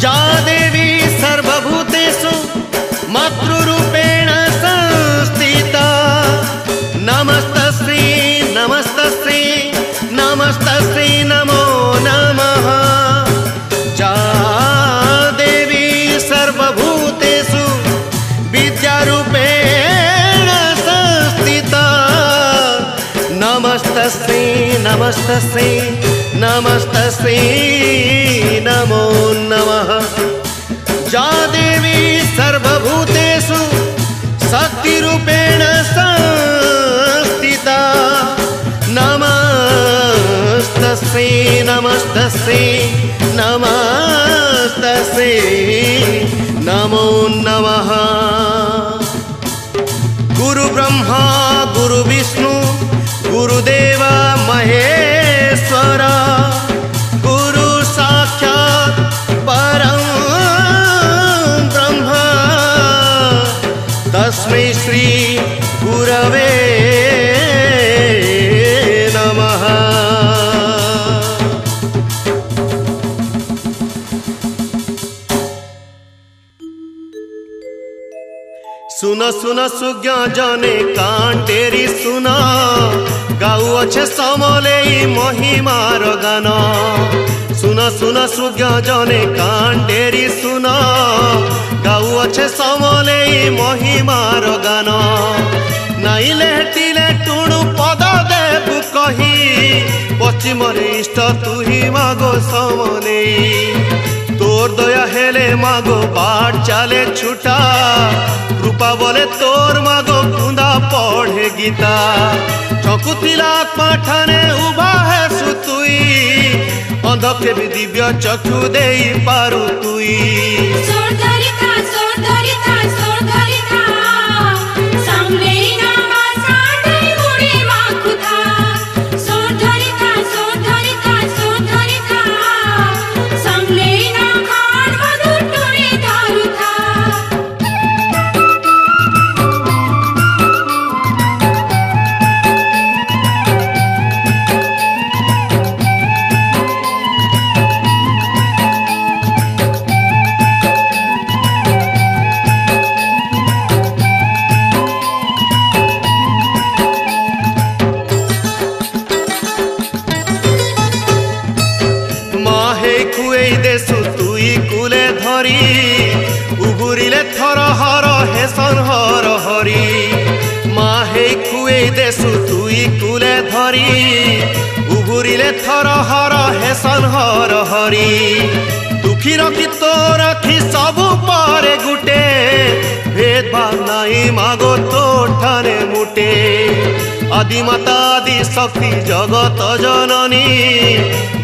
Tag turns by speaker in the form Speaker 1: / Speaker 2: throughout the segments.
Speaker 1: जा देवी सर्वभूतेषु मातृरूपेण संस्थिता नमस्तस्यै नमस्तस्यै नमस्तस्यै नमो नमः जा देवी सर्वभूतेषु विद्यारूपेण संस्थिता नमस्तस्यै नमस्तस्यै नमस्तस्यै नमो नमः जा देवी सर्वभूतेषु शक्तिरूपेण संस्थिता नमस्तस्यै नमस्तस्यै नमस्तस्यै नमो नमः गुरु ब्रह्मा गुरु विष्णु गुरुदेव महेश्वर गुरु साक्षात् परं ब्रह्म तस्मै श्री गुरवे नमः। सुन सुन सुज्ञ जने कांटेरी सुन गाऊ अच्छे समलेई महिमार गान सुन सुन सुज्ञ जने कांटेरी सुन गाऊ अच्छे समलेई महिमार गान नाइले हेटिले टुणु पद देबु कही पश्चिमरे इष्ट तुही मागो समलेई तोर दया हेले मागो बाट चाले छुटा कृपा बोले तोर मागो कुंदा पढ़े गीता चकुतिला आत्मा ठाने उभा है सुतुई अंधके भी दिव्य चक्षु देई पारु तुई
Speaker 2: सोधरिता सोधरिता सोधरिता संलेना मासाटई मुड़ी माकुता सोधरिता सोधरिता सोधरिता संलेना खान मधुटुनी दारुता
Speaker 1: तुई कुले धरी उबुरिले थर हर हेसन हर हरी माहे खुए देसु तुई कुले धरी उबुरिले थर हर हेसन हर हरी दुखी रखी तो रखी सब पारे गुटे भेदभाव नाई मागो तो ठाने मुटे आदिमाता आदि शक्ति जगत जननी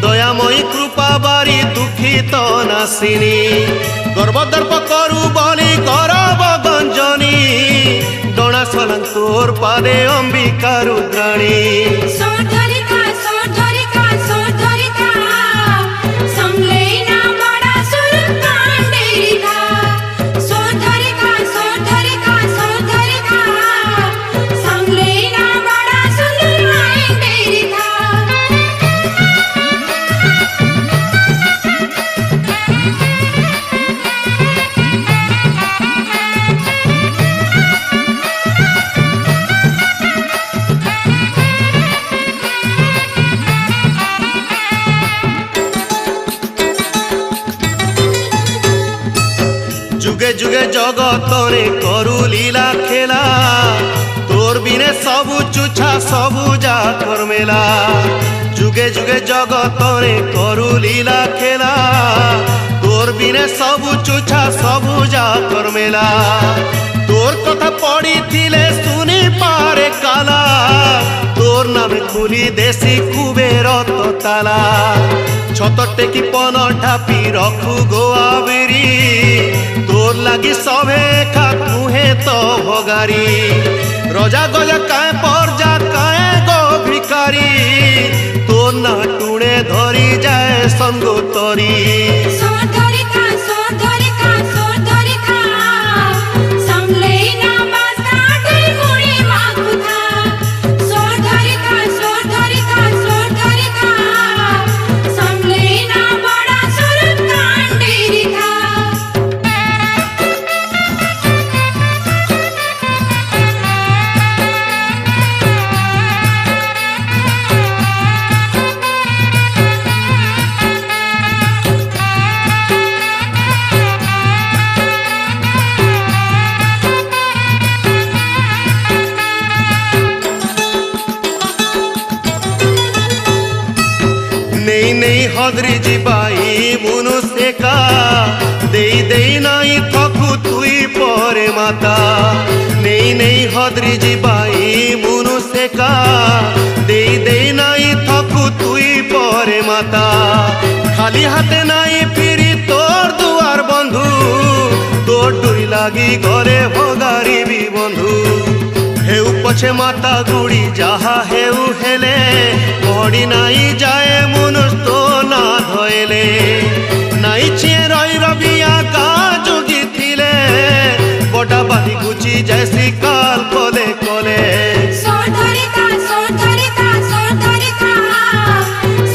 Speaker 1: दयामयी कृपा बारी दुखित नासिनी गर्व दर्प करु बलि करब गंजनी डणा सलंग तोर पादे अंबिका रुद्राणी
Speaker 2: सोधरिता सोधरिता सोधरिता संलेना बड़ा सुर कांडेरिता सोधरिता सोधरिता सोधरिता संलेना बड़ा सुंदर मांडेरिता
Speaker 1: जुगे जुगे जगत रे करु लीला खेला तोर बिने सबु चुछा सबु जाकर मेला जुगे जुगे जगत रे करु लीला खेला तोर बिने सबु चुछा सबु जाकर मेला तोर कथा पड़ी थिले सुनी पारे काला तोर नामे खुली देसी कुबेर तो ताला छत टेकी पन ढापी रखु गोआ बिरी तोर लगी सभे खा तुहे तो भगारी रजा गजा काए पर जा काए गो भिकारी तोर ना टुणे धरी जाए संगो तरी
Speaker 2: सोधरिता सोधरिता सोधरिता संलेना मासाटई मुड़ी माकुता सोधरिता सोधरिता सोधरिता संलेना बड़ा सुर कांडेरिता
Speaker 1: নেই হদ্রি জিবাই মুনুষ একা দেই নাই থকু তুই পরে মাতা নেই হদ্রি জিবাই মুনুষ একা দেই নাই থকু তুই পরে মাতা খালি হাতে নাই ফিরি তোর দুয়ার বন্ধু তোর ডুরি লাগি ঘরে ভগারিবি বন্ধু হেউ পছে মাতা গুড়ি যাহা হেউ হেলে পড়ি নাই যায় মনুষ তো না ধয়েলে নাই চিয়ে রই রবিয়া কা যোগী থিলে বটা বালি গুচি যায় শ্রীকাল কলে কলে
Speaker 2: सोर धरिका सोर धरिका सोर धरिका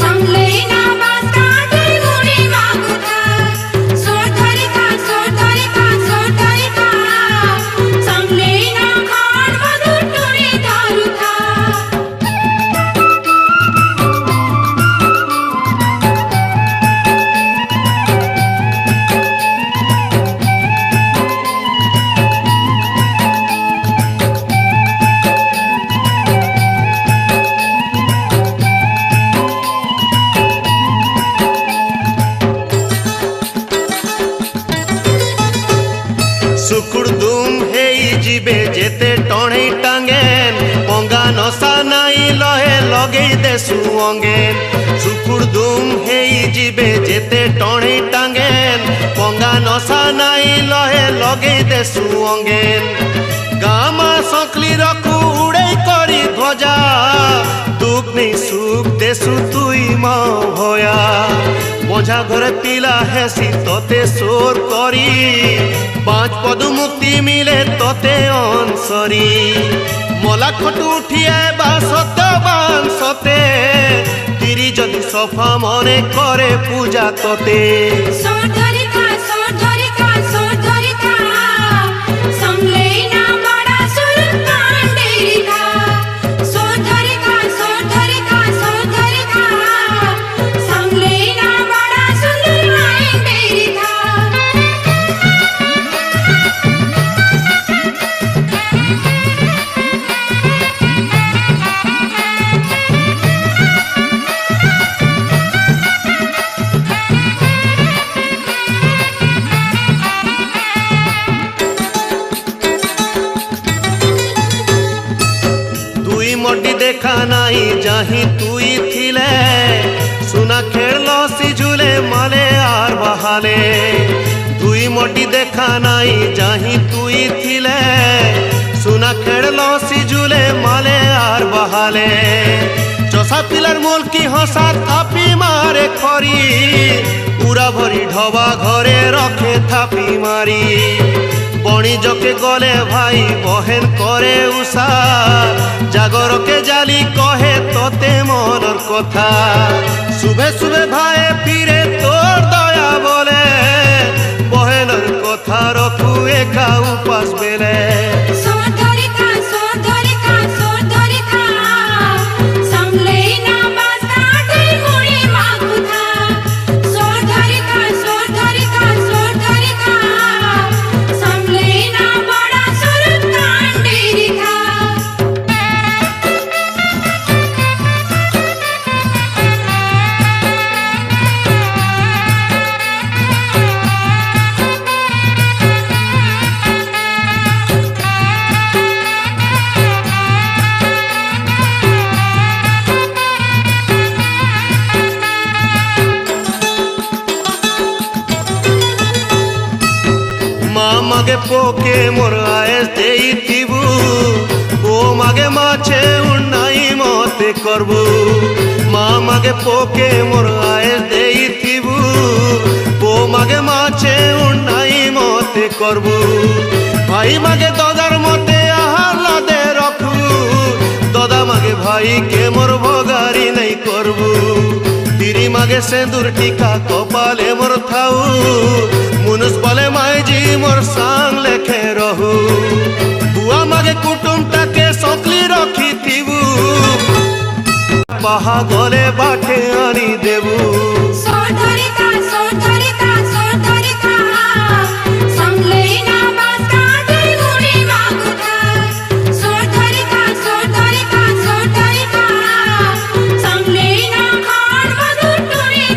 Speaker 2: संगले ना बास काटे गुणी मागुता सोर धरिका सोर धरिका सोर धरिका संगले ना खान मधुर टुनी दारुता
Speaker 1: सुकुड़ दुम हेई जीवे जेते टणे टांगेन पंगा नसा नाई लहे लगे देसु अंगेन सुकुड़ दुम हेई जीवे जेते टणे टांगेन पंगा नसा नाई लहे लगे देसु अंगेन गामा सकली रखु उड़े करी ध्वजा दुख नहीं सुख देसु तुई माँ भया मजा घरे पिला हेसी तोते सोर करी पाँच पद मुक्ति मिले तोते अंसरी मला खटु उठिए बा सत्यवान सते तिरी जदि सफा मने करे पूजा तोते
Speaker 2: सोर धरिका सोर धरिका सोर धरिका संगले ना बड़ा सुल्तान डेरिका सोर धरिका सोर धरिका सोर धरिका संगले ना बड़ा सुल्तान डेरिका
Speaker 1: दुई मोटी देखा नहीं जाही तुई थिले सुना खेलो सिझुले माले आर बहाले दुई मोटी देखा नहीं जाही तुई थिले सुना खेलो सिझुले माले आर बहाले चषा पिलार मोल की हंसा थापी मारे खरी पूरा भरी ढबा घरे रखे थापी मारी बणिजके गले भाई बहन करे उषा जागरके जाली कहे तोते मनर कथा सुबह सुबह भाई फिरे तोर दया बोले बहनर कथा रखु एका उपास बेले
Speaker 2: सोर धरिका सोर धरिका सोर धरिका संगले ना बास काटे गुणी मागुता सोर धरिका सोर धरिका सोर धरिका संगले ना बड़ा सुल्तान डेरिका
Speaker 1: माँ मागे पोके मोर आयस देई थिबु ओ मागे माछे उन्नाई मते करबु माँ मागे पोके मोर आयस देई थिबु ओ मागे माछे उन्नाई मते करबु भाई मागे ददार मते आहार लादे रखु ददा मागे भाई के मोर भगारी नहीं करबु तिरी मागे सेंदूर टीका कपाले मोर थाऊ मुनुष बोले माईजी मोर सांग लेखे रहू बुआ मागे कुटुमटाके सकली रखी थिबु बाहा गले बाटे आनी देबू
Speaker 2: सोर धरिका सोर धरिका सोर धरिका संगले ना बास काटे गुणी मागुता सोर धरिका सोर धरिका सोर धरिका संगले ना खान मधुर टुनी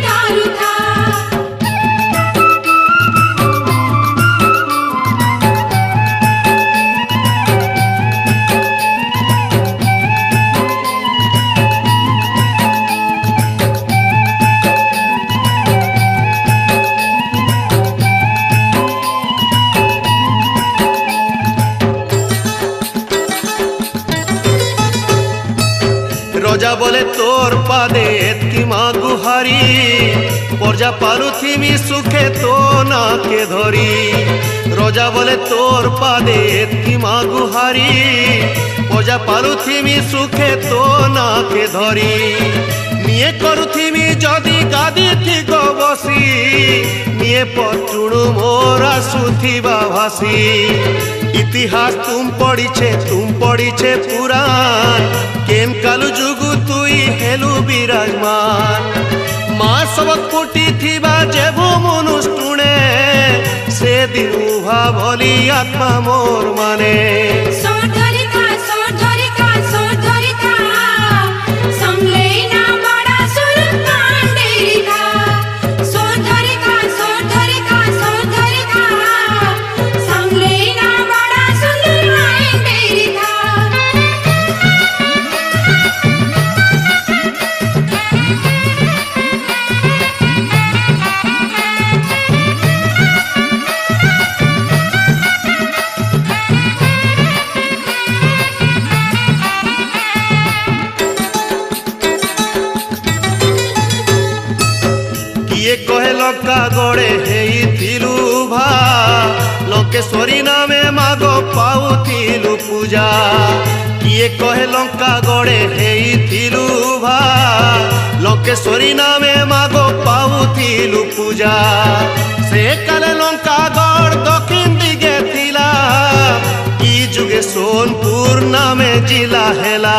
Speaker 1: বলে তোর পাদে এতকি মা গুহারি পর্যা পারুথিমি সুখে তো নাকে ধরি রজা বলে তোর পাদে এতকি মা গুহারি পর্যা পারুথিমি সুখে তো নাকে ধরি নিয়ে করুথিমি যদি গাদি ঠিক বসি নিয়ে পটুণু মোরা সুথিবা ভাসি ইতিহাস তুম পড়িছে পুরাণ কেম কালু যুগু তুই হেলু বিরাজমান মা সবক ফুটি থিবা যেভু মনুষ টুণে সেদিন উভা ভলি আত্মা মোর মানে
Speaker 2: সোর ধরিকা সোর ধরিকা সোর ধরিকা সংলেই না বড়া সুর কান্ডেরিকা সোর ধরিকা সোর ধরিকা সোর ধরিকা সংলেই না বড়া সুন্দর মাইন্ডেরিকা
Speaker 1: কিয়ে কহে লঙ্কা গড়ে হেইথিলু ভা লঙ্কেশ্বরী নামে মাগ পাউথিলু পূজা কিয়ে কহে লঙ্কা গড়ে হেইথিলু ভা লঙ্কেশ্বরী নামে মাগ পাউথিলু পূজা সে কালে লঙ্কা গড় দক্ষিণ দিকে থিলা ই যুগে সোনপুর নামে জিলা হেলা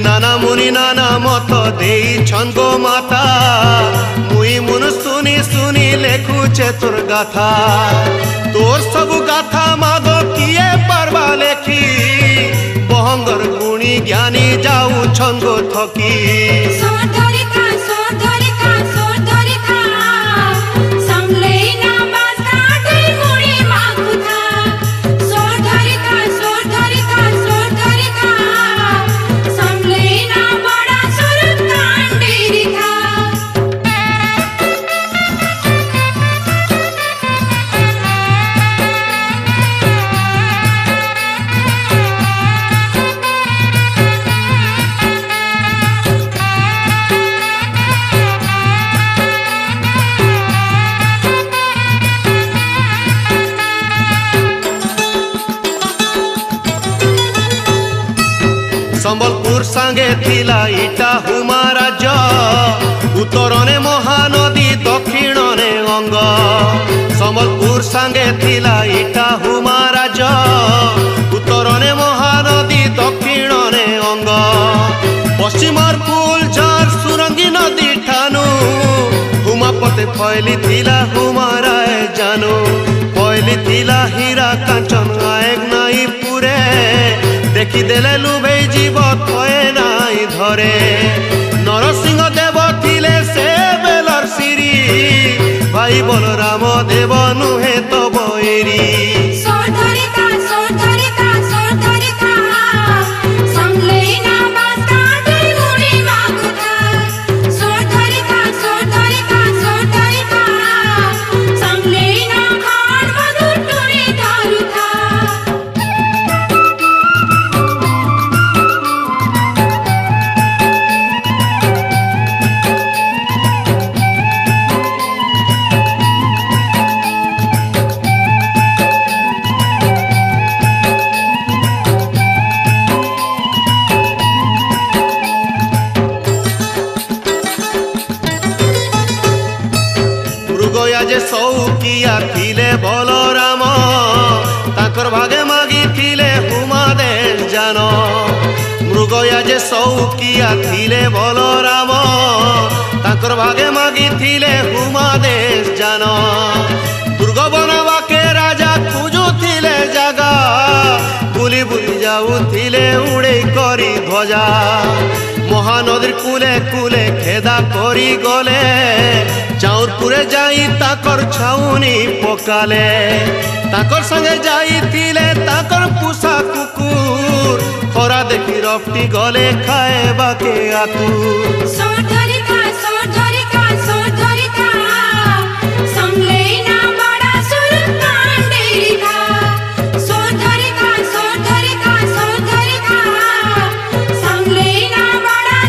Speaker 1: নানা মুনি নানা মত দেইছন গো মাতা মুই মুন শুনি শুনি লেখুছে তোর গাথা তোর সবু গাথা মাগ কিয়ে পারবা লেখি বহঙ্গর গুণী জ্ঞানী যাউছন গো থকি
Speaker 2: সোর ধরিকা সোর ধরিকা সোর ধরিকা সংলেই না বাস কাটে মুড়ি মাগুথা সোর ধরিকা সোর ধরিকা সোর ধরিকা সংলেই না বড়া সুর কান্ডেরিকা
Speaker 1: সম্বলপুর সাঙ্গে থিলা ইটা হুমা রাজ্য উত্তরনে মহানদী দক্ষিণনে অঙ্গ সম্বলপুর সাঙ্গে থিলা ইটা হুমা রাজ্য উত্তরনে মহানদী দক্ষিণনে অঙ্গ পশ্চিমর ফুলঝর সুরঙ্গী নদী ঠানু হুমা পথে ফয়লি থিলা হুমারায় জানু ফয়লি থিলা হীরা কাঞ্চন আয়েক নাই পুরে দেখি দেলে লুভেই জীব কয়ে নাই ধরে নরসিংহ দেব থিলে সে বেলর সিরি ভাই বলরাম দেব নুহে তো বৈরি
Speaker 2: সোর ধরিকা সোর ধরিকা সোর ধরিকা সংলেই না বাস কাটে মুড়ি মাগুথা সোর ধরিকা সোর ধরিকা সোর ধরিকা সংলেই না খান মধুর টুনি ধরুথা
Speaker 1: মৃগয়া যে সৌকিয়া থিলে বলরাম তাকর ভাগে মাগি থিলে হুমা দেশ জান মৃগয়া যে সৌকিয়া থিলে বলরাম তাকর ভাগে মাগি থিলে হুমা দেশ জান দুর্গ বনবাকে রাজা খুঁজু থিলে জাগা বুলি বুলি যাউ থিলে উড়ে করি ধ্বজা মহানদীর কুলে কুলে খেদা করি গলে চাউরপুরে যাই তাকর ছাউনি পকালে তাকর সঙ্গে যাইতিলে তাকর পুষা কুকুর খরা দেখি রফটি গলে খায় বাকে আকুর
Speaker 2: সোর ধরিকা সোর ধরিকা সোর ধরিকা সংলেই না বড়া সুর কান্ডেরিকা সোর ধরিকা সোর ধরিকা সোর ধরিকা সংলেই না বড়া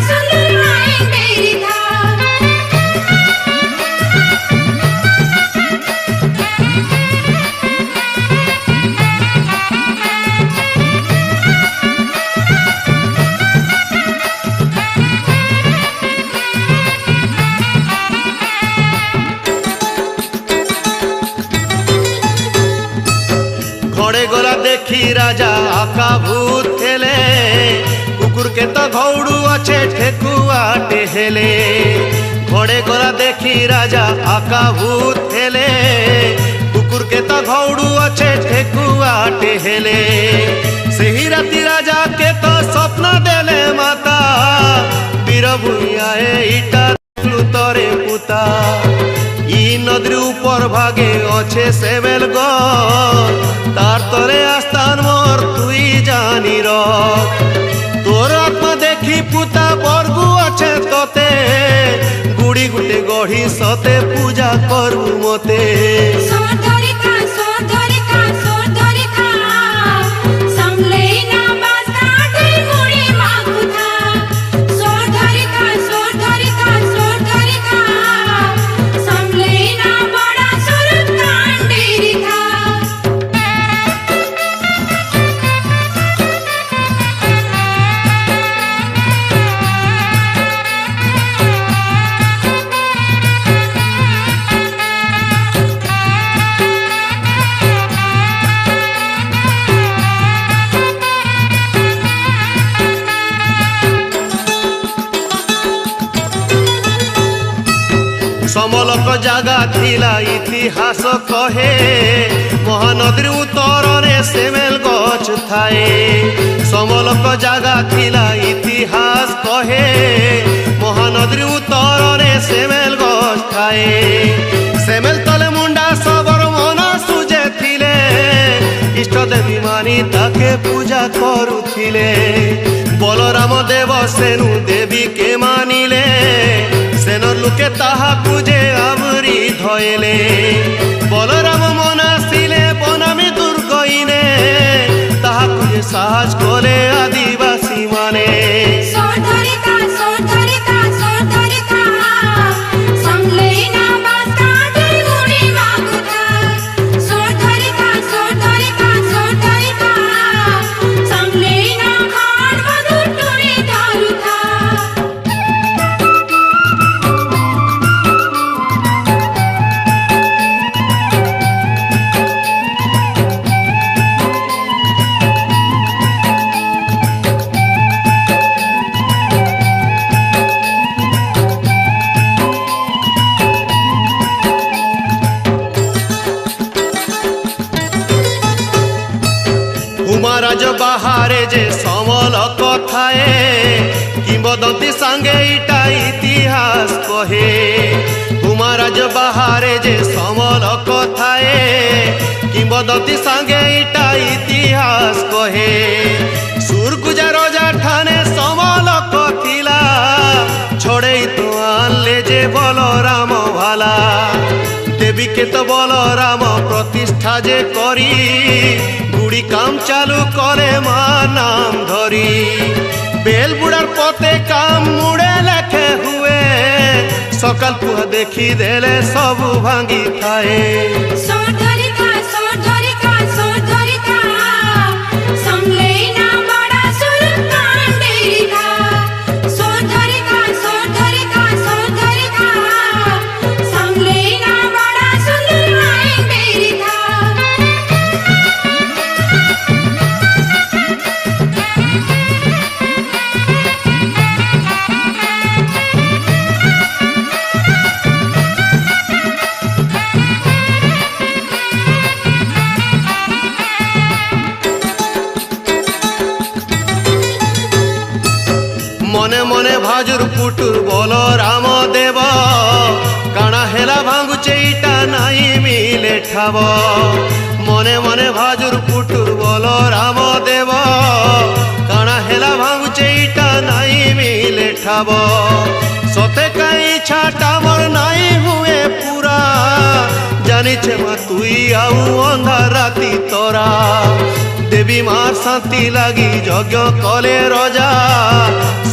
Speaker 1: তো ঘৌড়ু আছে ঠেকুয়াটে হেলে ঘরে গলা দেখি রাজা আকা ভূত হেলে কুকুরকে তো ঘৌড়ু আছে ঠেকুয়াটে হেলে সেই রাতি রাজাকে তো স্বপ্ন দেলে মাতা বীর ভূঁইয়ায় ইটা তরে পুতা ই নদীর উপর ভাগে অছে সেবেল গর তার তরে আস্থান মোর তুই জানি রক তোর আত্মা দেখি পুতা বর্গু আছে তোতে গুড়ি গুটে গঢ়ি সতে পূজা করু মতে
Speaker 2: সোধরিকা সোধরিকা সোধরিকা সংলেনা বাস্তাটে গুড়ি মাগুথা সোধরিকা সোধরিকা সোধরিকা সংলেনা বড়া সুরত কান্ডিরিথা
Speaker 1: সমলক জাগা থিলা ইতিহাস কহে মহানদীর উত্তররে সেমেল গছ থায়ে সমলক জাগা থিলা ইতিহাস কহে মহানদীর উত্তররে সেমেল গছ থায়ে সেমেল তলে মুন্ডা সবর মনা সুজে থিলে ইষ্ট দেবী মানি তাকে পূজা করুথিলে বলরাম দেব সেনু দেবীকে মানিলে সেনর লোকে তাহা পূজে আবরি ধয়েলে বলরাম মনাসিলে বনামী দুর্গইনে তাহা পূজে সাহাজ করে আদিবাসী মানে
Speaker 2: সোধরিকা সোধরিকা সোধরিকা সংলেনা বাস্তাটে গুড়ি মাগুথা সোধরিকা সোধরিকা সোধরিকা সংলেনা খান মধুর টুনি ধরুথা
Speaker 1: উমারাজ বাহারে যে সমল কথায়ে কিংবদন্তি সাঙ্গে ইটা ইতিহাস কহে উমারাজ বাহারে যে সমল কথায়ে কিংবদন্তি সাঙ্গে ইটা ইতিহাস কহে সুরগুজা রজা ঠানে সমল কথিলা ছড়েই তো আনলে যে বলরাম ভালা দেবীকে তো বলরাম প্রতিষ্ঠা যে করি গুড়ি কাম চালু করে মা নাম ধরি বেল বুড়ার পথে কাম মুড়ে লেখে হুয়ে সকাল পুয়া দেখি দেলে সবু ভাঙ্গি খায়ে
Speaker 2: সোধরিকা সোধরিকা সোধরিকা সংলেনা বড়া সুরত কান্ডিরিথা সোধরিকা সোধরিকা সোধরিকা সংলেনা বড়া সুন্দর আইন বেরিথা
Speaker 1: মনে মনে ভাজুর পুটুর বল রাম দেব কাଣା হেলা ভাঙ্গুছে ইটা নাই মিলে ঠাব মনে মনে ভাজুর পুটুর বল রাম দেব কাଣା হেলা ভাঙ্গুছে ইটা নাই মিলে ঠাব সতে কাই ছাটা মর নাই হুয়ে পুরা জানিছে মা তুই আউ অন্ধার রাতি তোরা দেবী মার শান্তি লাগি যজ্ঞ কলে রজা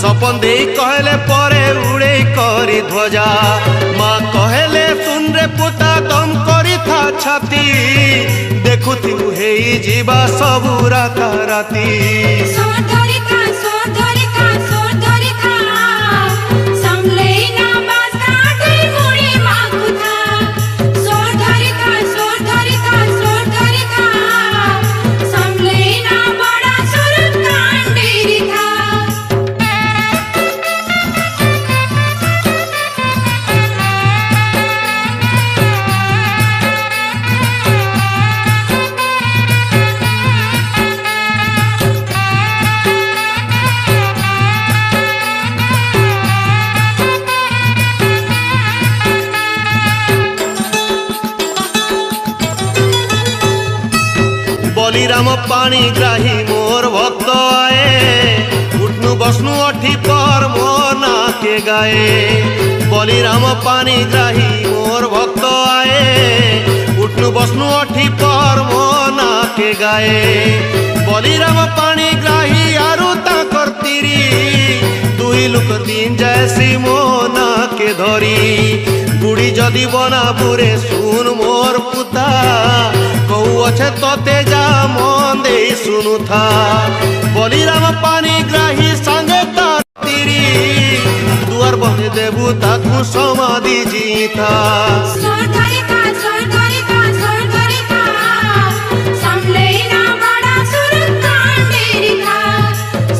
Speaker 1: সপন দেই কহেলে পরে উড়ে করি ধ্বজা মা কহেলে শুনরে পুতা দম করি থা ছাতি দেখুথিবু হেই ଯିବା ସବୁ ରାତାରାତି
Speaker 2: সোধরিকা সোধরিকা সোধরিকা সংলেনা বাস্তাটে গুড়ি মাগুথা সোধরিকা সোধরিকা সোধরিকা সংলেনা বড়া সুরত কান্ডিরিথা
Speaker 1: বলিরাম পানি গ্রাহী মোর ভক্ত আয়ে উঠনু বসনু অঠি পর মোর নাকে গায়ে বলিরাম পানি গ্রাহী মোর ভক্ত আয়ে উঠনু বসনু অঠি পর মোর নাকে গায়ে বলিরাম পানি গ্রাহী আরু তাকর তিরি দুই লোক দিন যায় সি মো নাকে ধরি বুড়ি যদি বনাপুরে শুন মোর পুতা কৌ অছে তোতে যা মন দেই শুনু থা বলিরাম পানি গ্রাহী সাঙ্গে তার তিরি দুয়ার বনে দেবু তাকু সমাধি জিথা
Speaker 2: सोर धरिका सोर धरिका संभले ना बड़ा सुर कांडेरी था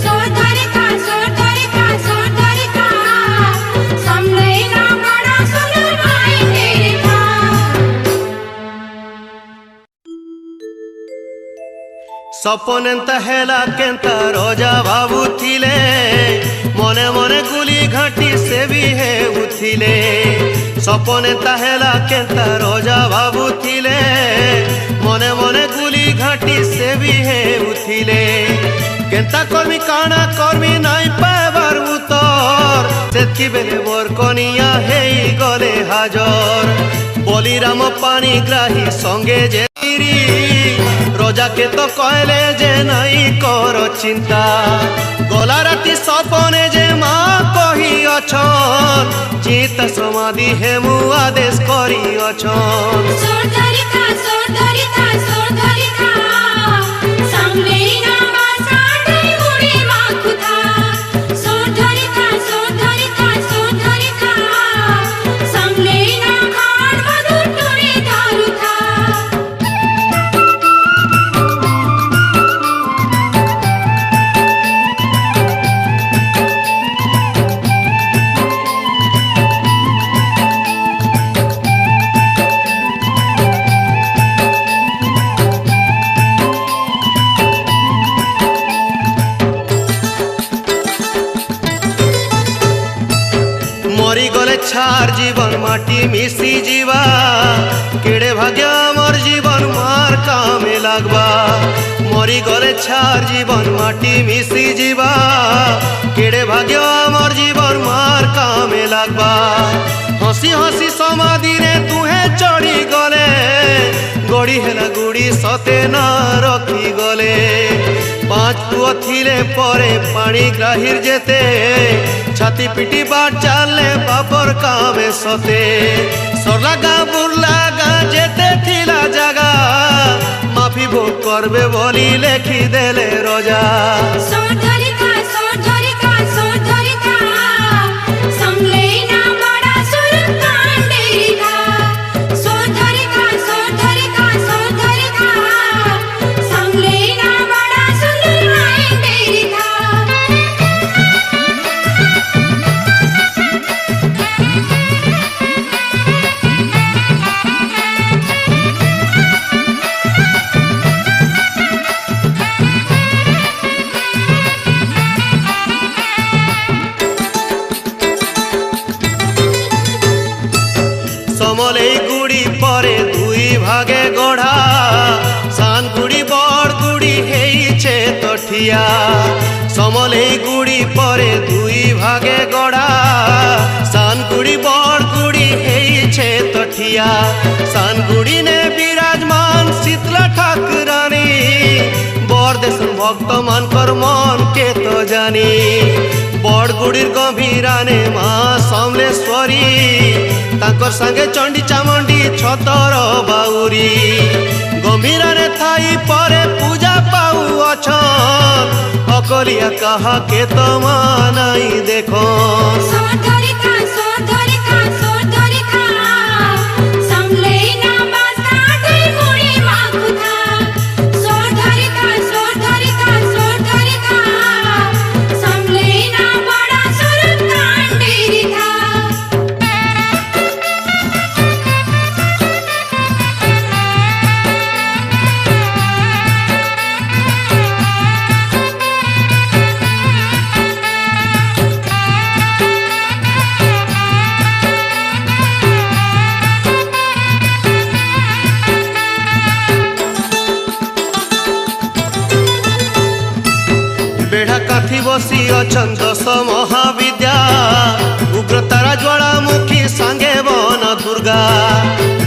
Speaker 2: सोर धरिका संभले ना बड़ा सुर मायनेरी था
Speaker 1: सपनेंता हेला केंता रोजा भाबुथिले मने मने गुली घाटी से भी है उथिले सपनेंता हेला केंता रोजा भाबुथिले मने मने गुली घाटी से भी है उथिले केंता कर्मी काना कर्मी नाई पाइबार उतर सेतकी बेले मोर कनिया हेई गले हाजर बलिराम पानी ग्राही संगे जे রজাকে তো কয়লে যে নাই কর চিন্তা গলা রাতি সপনে যে মা কহি অছন চিতা সমাধি হেমু আদেশ করি অছন
Speaker 2: सोर धरिका संभले ना बासाटे मुड़ी माखुथा सोर धरिका संभले ना खाड़ मधुर टुरी दारुथा
Speaker 1: মরি গলে ছাড় জীবন মাটি মিশি যাবা কেড়ে ভাগ্য আমার জীবন মার কামে লাগবা মরি গলে ছাড় জীবন মাটি মিশি যাবা কেড়ে ভাগ্য আমার জীবন মার কামে লাগবা হসি হসি সমাধি রে তুহে চড়ি গলে গড়ি হেলা গুড়ি সতে না রখি গলে পাঁচ পুয় থিলে পরে পানি গ্রাহীর যেতে ছাতি পিটি বার চালে বাপর কামে সতে সরলা গা বুরলা গা যেতে থিলা জাগা মাফি ভোগ করবে বলি লেখি দেলে রজা
Speaker 2: सोर धरिका संभले ना बड़ा सुर कांडेरी था सोर धरिका संभले ना बड़ा सुर मायनेरी था
Speaker 1: সমলেই গুড়ি পরে দুই ভাগে গড়া সান গুড়ি বড় গুড়ি হেইছে তঠিয়া সমলেই গুড়ি পরে দুই ভাগে গড়া সান গুড়ি বড় গুড়ি হেইছে তঠিয়া সান গুড়ি নে বিরাজমান শীতলা ঠাকুরানী বরদেশন ভক্ত মানকর মন কে তো জানি বড়গুড়ির গভীরানে মা সমলেশ্বরী তাঙ্কর সাঙ্গে চণ্ডী চামুণ্ডী ছতর বাউরি গম্ভীরানে থাই পরে পূজা পাউ অছন অকলিয়া কাহাকে তো মানাই দেখন
Speaker 2: सोर धरिका संभले ना बासाटे मुड़ी माखुथा सोर धरिका संभले ना बड़ा सुर कांडेरी था
Speaker 1: अछन् दश महाविद्या उग्रतारा ज्वालामुखी सांगे वन दुर्गा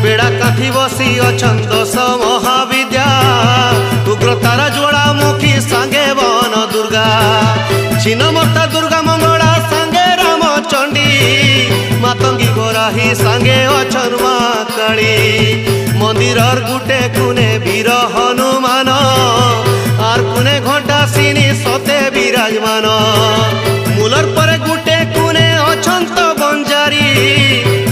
Speaker 1: बेड़ा काठी बसी अछन् दश महाविद्या उग्रतारा ज्वालामुखी सांगे वन दुर्गा छिन्नमस्ता दुर्गा मंगला सांगे रामचंडी मातंगी गोराही सांगे अछन् मा काली मंदिरर गुटे कुने वीर हनुमान आर कुने घंटा सिनी सते विराजमान मूलर परे गुटे कुने अछंत बंजारी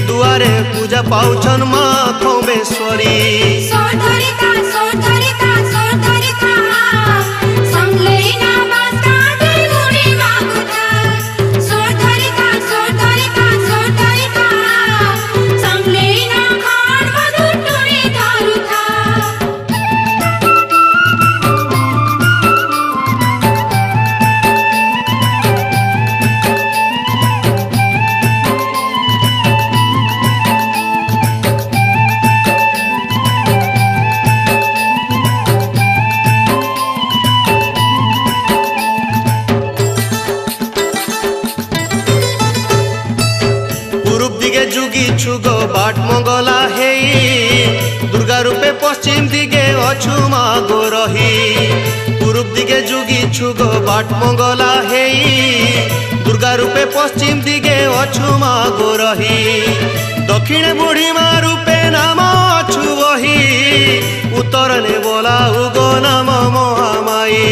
Speaker 1: दुआरे पूजा पाउछन मा खम्बेश्वरी
Speaker 2: सोधरिका सोधरिका सोधरिका संगलेना बास्काटे गुणी मागुता सोधरिका सोधरिका सोधरिका संगलेना खान मधुटुनी धारुता
Speaker 1: जुगी छुगो बाट मंगला हे दुर्गा रूपे पश्चिम दिगे अछु मागो रही पूर्व दिगे जुगी छुगो बाट मंगला हे दुर्गा रूपे पश्चिम दिगे अछु मागो रही दक्षिणे बुढ़ी मा रूपे नाम अछु वही उत्तर ने बोला उगो नाम महामाई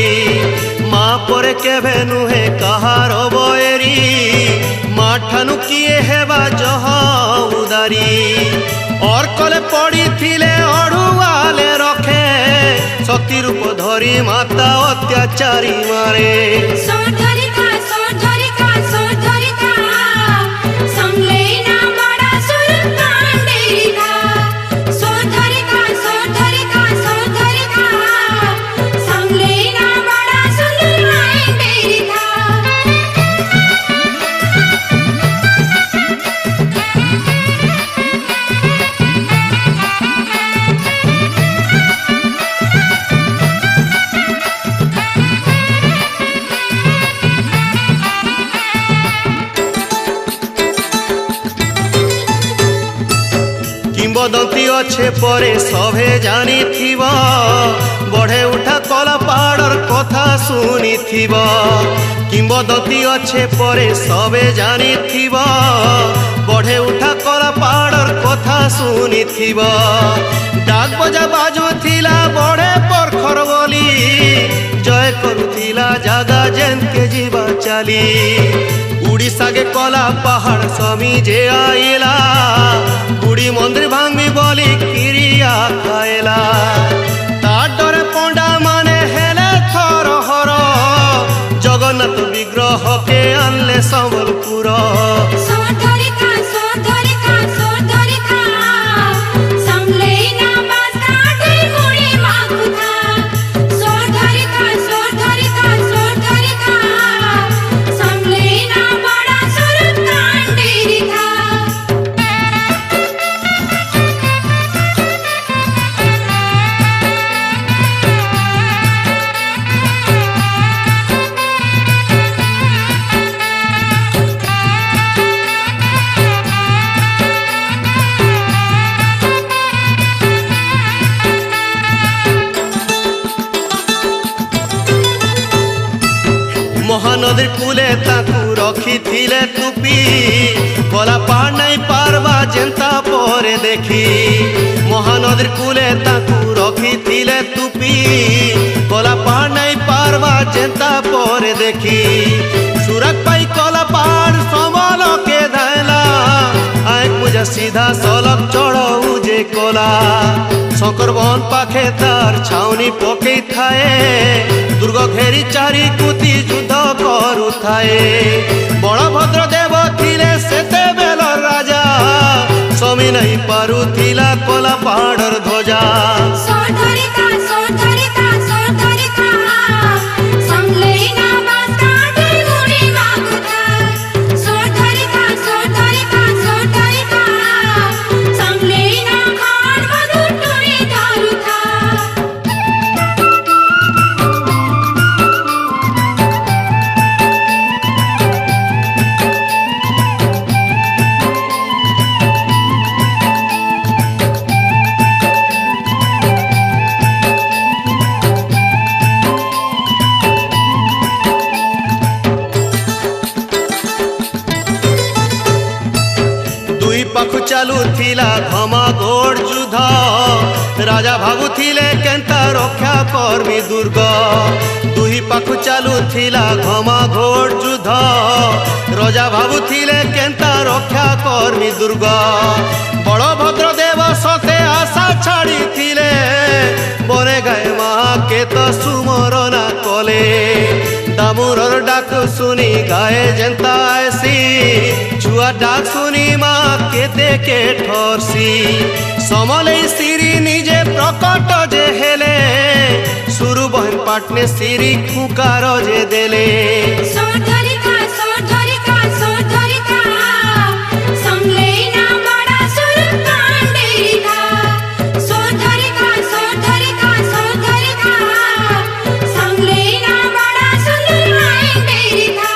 Speaker 1: मा परे केभे नुहे कहार बयरी माठानु किए हेबा जह उदारी और कले पड़ी थिले अड़ुआले रखे शक्ति रूप धरी माता अत्याचारी मारे
Speaker 2: सोधरिका सोधरिका सोधरिका संगलेना बड़ा सुरतान डेरिका सोधरिका सोधरिका सोधरिका संगलेना बड़ा सुंदर डेरिका
Speaker 1: किंबदंती अच्छे परे सभे जानी थिबा बढ़े उठा कला पाड़र कथा सुनी थिबा किंबदंती अच्छे परे सभे जानी थिबा बढ़े उठा कला पाड़र कथा सुनी थिबा डाक बजा बाजू थिला बढ़े परखर बोली जय करुथिला जागा जेन के जीवा चाली उड़ीसा के कला पहाड़ समी जे आइला बुढ़ी मंदिर भांगी बोली क्रिया खाएला ताडरे पंडा माने हेले थर हर जगन्नाथ विग्रह के आनले संबलपुर
Speaker 2: सोधरिका सोधरिका सोधरिका संगलेना बास्काटे गुणी मागुता सोधरिका सोधरिका सोधरिका संगलेना बड़ा सुरतान डेरिका
Speaker 1: महानदी कूले ताकू रखी थिले तुपी कला पार नहीं पारवा जेंता परे देखी महानदी कूले ताकू रखी थिले तुपी कला पार नहीं पारवा जेंता परे देखी सुरक पाई कला पार संबल के धैला आँख मुझे सीधा सलक चढ़ऊ जे कला शंकर बन पाखे तार छाउनी पके थाए दुर्ग घेरी चारि कुती युद्ध करुथाए बलभद्र देव थिले सेते बेल राजा समी नहीं पारुथिला कला पहाड़र ध्वजा
Speaker 2: सोधरिका सोधरिका सोधरिका संगलेना बास्काटे गुणी मागुता सोधरिका सोधरिका सोधरिका संगलेना खान मधुटुनी धारुता
Speaker 1: দুই পাখু চালুথিলা ঘমঘোড় যুদ্ধ রাজা ভাবুথিলে কেন্তা রক্ষা করবি দুর্গ দুই পাখু চালুথিলা ঘমঘোড় যুদ্ধ রাজা ভাবুথিলে কেন্তা রক্ষা করবি দুর্গ বড়ভদ্র দেব সতে আশা ছাড়িথিলে বনে গায়ে মা কেত সুমরনা কলে দামুরর ডাক শুনি গায়ে যেন্তা আইসি ছুয়া ডাক শুনি মা কেতে কে ঠরসি সমলেই সিরি নিজে প্রকট যে হেলে সুরু বহন পাটনে সিরি খুকার যে দেলে
Speaker 2: সোধরিকা সোধরিকা সোধরিকা সংলেনা বড়া সুরকান্ডেরিকা সোধরিকা সোধরিকা সোধরিকা সংলেনা বড়া সুরকান্ডেরিকা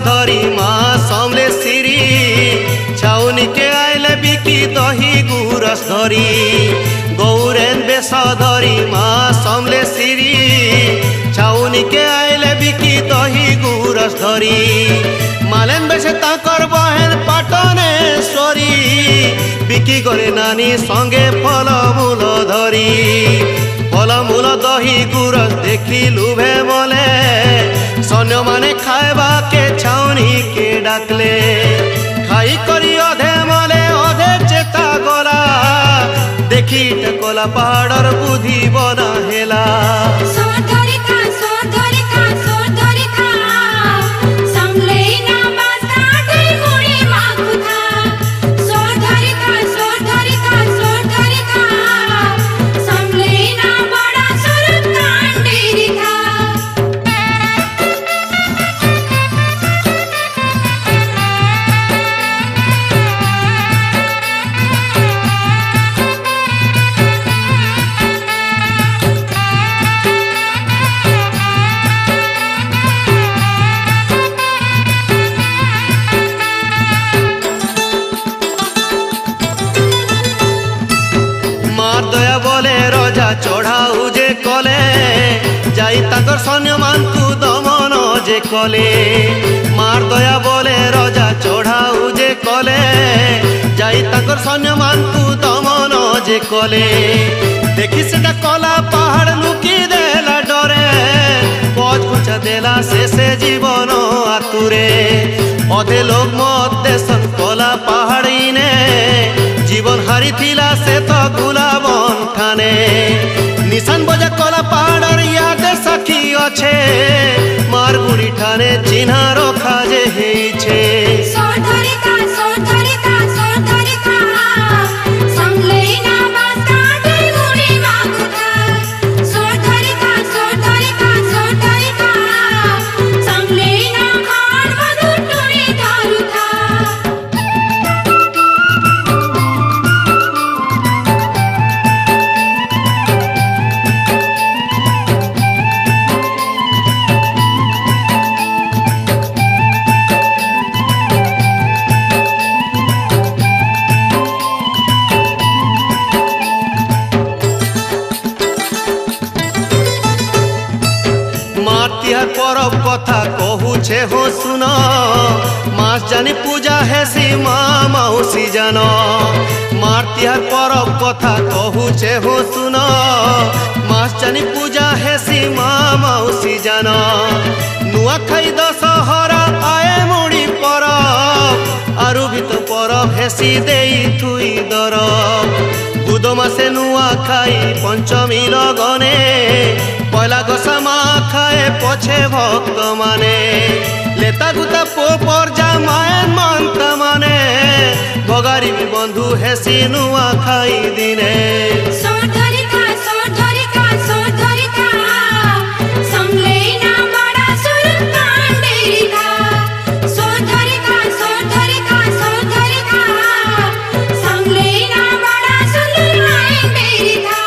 Speaker 1: ধরি মা সমলে সিরি ছাউনিকে আইলে বিকি দহি গুরস ধরি গৌরেন বেশ ধরি মা সমলে সিরি ছাউনিকে আইলে বিকি দহি গুরস ধরি মালেন বেশে তাকর বহেন পাটনেশ্বরী বিকি করে নানি সঙ্গে ফলমূল ধরি ফলমূল দহি গুরস দেখি লুভে মলে সৈন্য মানে খাইবাকে ছাউনিকে ডাকলে খাই করি অধে মলে অধে চেতা গলা দেখি টকলা পাহাড়র বুদ্ধি বনা হেলা
Speaker 2: সোধরিকা সোধরিকা সোধরিকা সংলেনা বাস্তাটে গুড়ি মাগুথা সোধরিকা সোধরিকা সোধরিকা সংলেনা বড়া সুরকান্ডেরিকা
Speaker 1: চড়াউ যে কলে যাই তাকর সৈন্য মানকু দমন যে কলে মার দয়া বলে রজা চড়াউ যে কলে যাই তাকর সৈন্য মানকু দমন যে কলে দেখি সেটা কলা পাহাড় লুকি দেলা ডরে পজ ঘুচা দেলা শেষে জীবন আতুরে অধে লোক মত দেশন কলা পাহাড়িনে জীবন হারিথিলা সে তো গুলাবন ঠানে নিশান বজা কলা পাহাড়র ইয়াদে সাক্ষী অছে মার গুড়ি ঠানে চিহ্না রখা যে হেইছে
Speaker 2: সোধরিকা সোধরিকা সোধরিকা সংলেনা বাস্তাটে গুড়ি মাগুথা সোধরিকা সোধরিকা সোধরিকা সংলেনা খান মধুর টুরি ধরুথা
Speaker 1: তিহার পরব কথা কহুছে হো শুন মাস জানি পূজা হেসি মা মাউসি জান মার তিহার পরব কথা কহুছে হো শুন মাস জানি পূজা হেসি মা মাউসি জান নুয়াখাই দশহরা আয়ে মুড়ি পরব আরু ভিত পরব হেসি দেই থুই দরব বুধ মাসে নুয়াখাই পঞ্চমী লগনে পয়লা গোসা মা খায়ে পছে ভক্ত মানে লেতা গুতা পর্যা মায়ের মানতা মানে ভগারি বন্ধু হেসি নুয়া খাই দিনে
Speaker 2: সোধরিকা সোধরিকা সোধরিকা সংলেনা বড়া সুরকান্ডেরিকা সোধরিকা সোধরিকা সোধরিকা সংলেনা বড়া সুরকান্ডেরিকা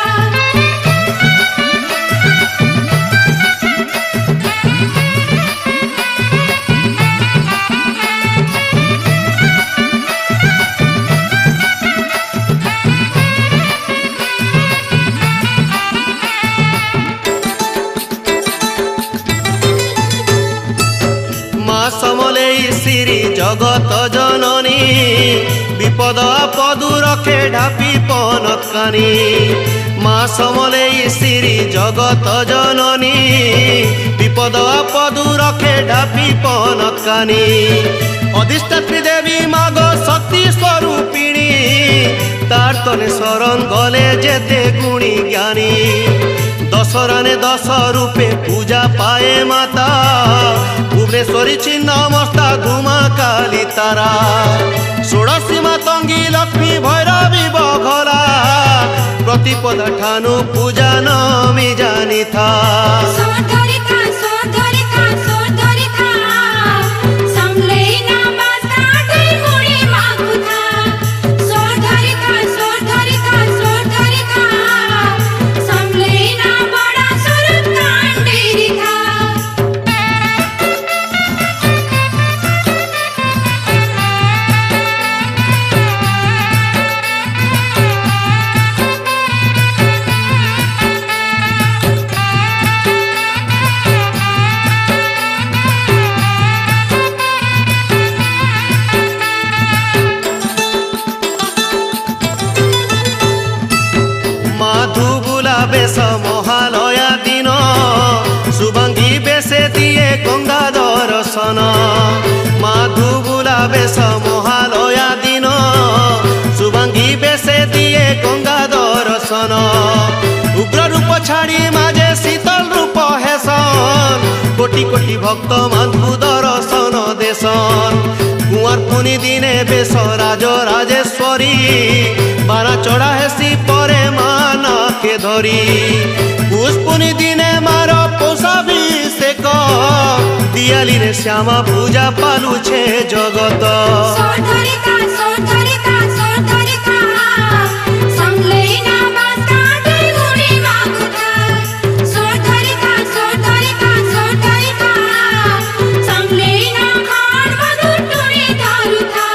Speaker 1: বিপদ আপদু রখে ঢাপি পনতকানি মা সমলেই শ্রী জগত জননী বিপদ আপদু রখে ঢাপি পনতকানি অধিষ্ঠাত্রী দেবী মাগ শক্তি স্বরূপিণী তার তনে শরণ গলে যেতে গুণী জ্ঞানী দশরানে 10 রূপে পূজা পায়ে মাতা ভুবনেশ্বরী ছিন্নমস্তা ধুমা কালী তারা ষোড়শী মাতঙ্গী লক্ষ্মী ভৈরবী বঘলা প্রতিপদা ঠানু পূজা নমি জানিথা
Speaker 2: সোধরিকা সোধরিকা সোধরিকা সমলেইনা বাসকাটে গুণী মাগুথা সোধরিকা সোধরিকা সোধরিকা সমলেইনা বড়া স্বরূপ কাণ্ডিরিকা
Speaker 1: মাধু বুলা বেশ মহালয়া দিন শুভঙ্গী বেশে দিয়ে গঙ্গা দর্শন মাধু বুলা বেশ মহালয়া দিন শুভঙ্গী বেশে দিয়ে গঙ্গা দর্শন উগ্র রূপ ছাড়ি মাঝে শীতল রূপ হেসন কোটি কোটি ভক্ত মাধু দর্শন দেশন কুয়ার পুনি দিনে বেশ রাজ রাজেশ্বরী বারা চড়া হেসি পরে মানাকে ধরি পুষ্পুনি দিনে মার পৌষাভিষেক দিয়ালি রে শ্যামা পূজা পালুছে জগত
Speaker 2: সোধরিকা সোধরিকা সোধরিকা সমলেইনা বাসকাটে গুণী মাগুথা সোধরিকা সোধরিকা সোধরিকা সমলেইনা খান মধুর টুনি ধরুথা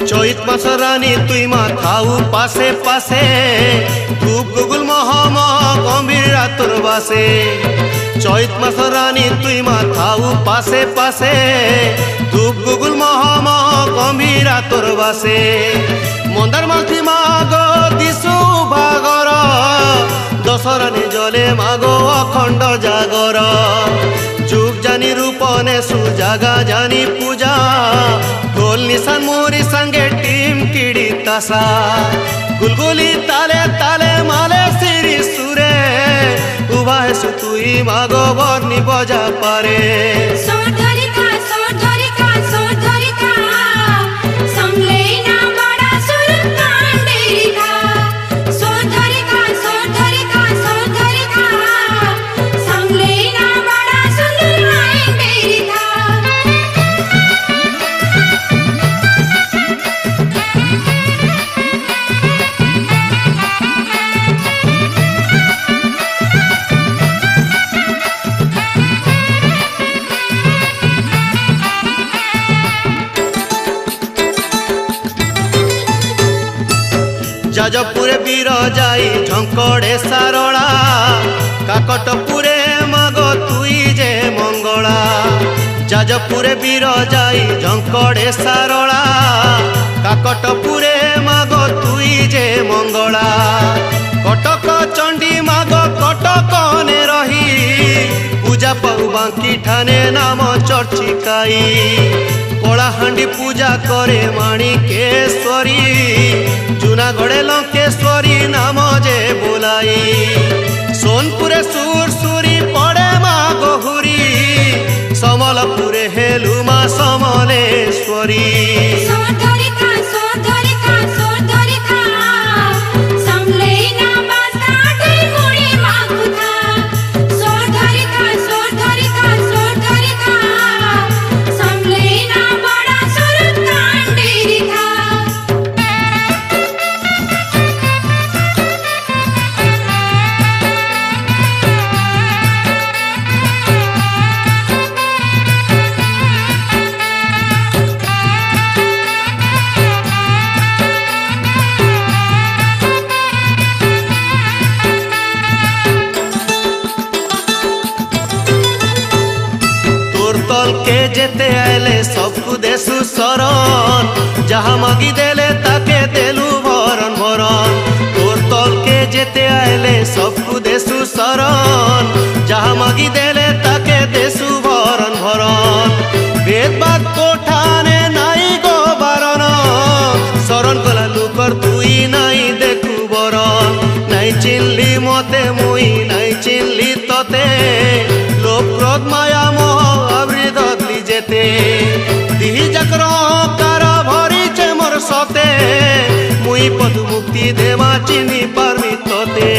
Speaker 1: চৈত মাস রানী তুই মা থাউ পাশে পাশে ধূপ গুগুল মহম গম্ভীর রাতর বাসে চৈত মাস রানী তুই মা থাউ পাশে পাশে ধূপ গুগুল মহম গম্ভীর রাতর বাসে মন্দার মাথি মাগ দিশু ভাগর দশরানী জলে মাগ অখণ্ড জাগর যুগ জানি রূপনে সুজাগা জানি পূজা ঢোল নিশান মোরি সঙ্গে টিম কিড়ি তাসা গুলগুলি তালে তালে মালে সিরি সুরে উভা হেসু তুই মাগো বর্ণি বজা পারে
Speaker 2: সোধরিকা সোধরিকা সোধরিকা সমলেইনা বড়া স্বরূপ কাণ্ডিরিকা সোধরিকা সোধরিকা সোধরিকা সমলেইনা বড়া সুন্দর মাইন্ডিরিকা
Speaker 1: যাজপুরে বীর যাই ঝঙ্কড়ে সারলা কাকটপুরে মাগ তুই যে মঙ্গলা যাজপুরে বীর যাই ঝঙ্কড়ে সারলা কাকটপুরে মাগ তুই যে মঙ্গলা কটক চণ্ডী মাগ কটকনে রহি পূজা পাউ বাঙ্কি ঠানে নাম চর্চিকাই কলাহান্ডি পূজা করে মাণিকেশ্বরী জুনাগড়ে লঙ্কেশ্বরী নাম যে বোলাই সোনপুরে সুরসুরি পড়ে মা গহুরি সমলপুরে হেলুমা সমলেশ্বরী
Speaker 2: সোধরিকা সোধরিকা সোধরিকা সমলেইনা বাসকাটে গুণী মাগুথা সোধরিকা সোধরিকা সোধরিকা সমলেইনা বড়া স্বরূপ কাণ্ডিরিকা
Speaker 1: তলকে যেতে আইলে সবকু দেশু শরণ যাহা মাগি দেলে তাকে দেলু ভরণ ভরণ তোর তলকে যেতে আইলে সবকু দেশু শরণ যাহা মাগি দেলে তাকে দেশু ভরণ ভরণ বেদবাদ কোঠানে নাই গো বারণ শরণ কলা লুকর তুই নাই দেখু বরণ নাই চিনলি মতে মুই নাই চিনলি ততে লোভ ক্রোধ মায়া মোহ আবৃ ধরলি যেতে দিহি চক্র কার ভরিছে মোর সতে মুই পদু মুক্তি দেবা চিনি পারমি ততে।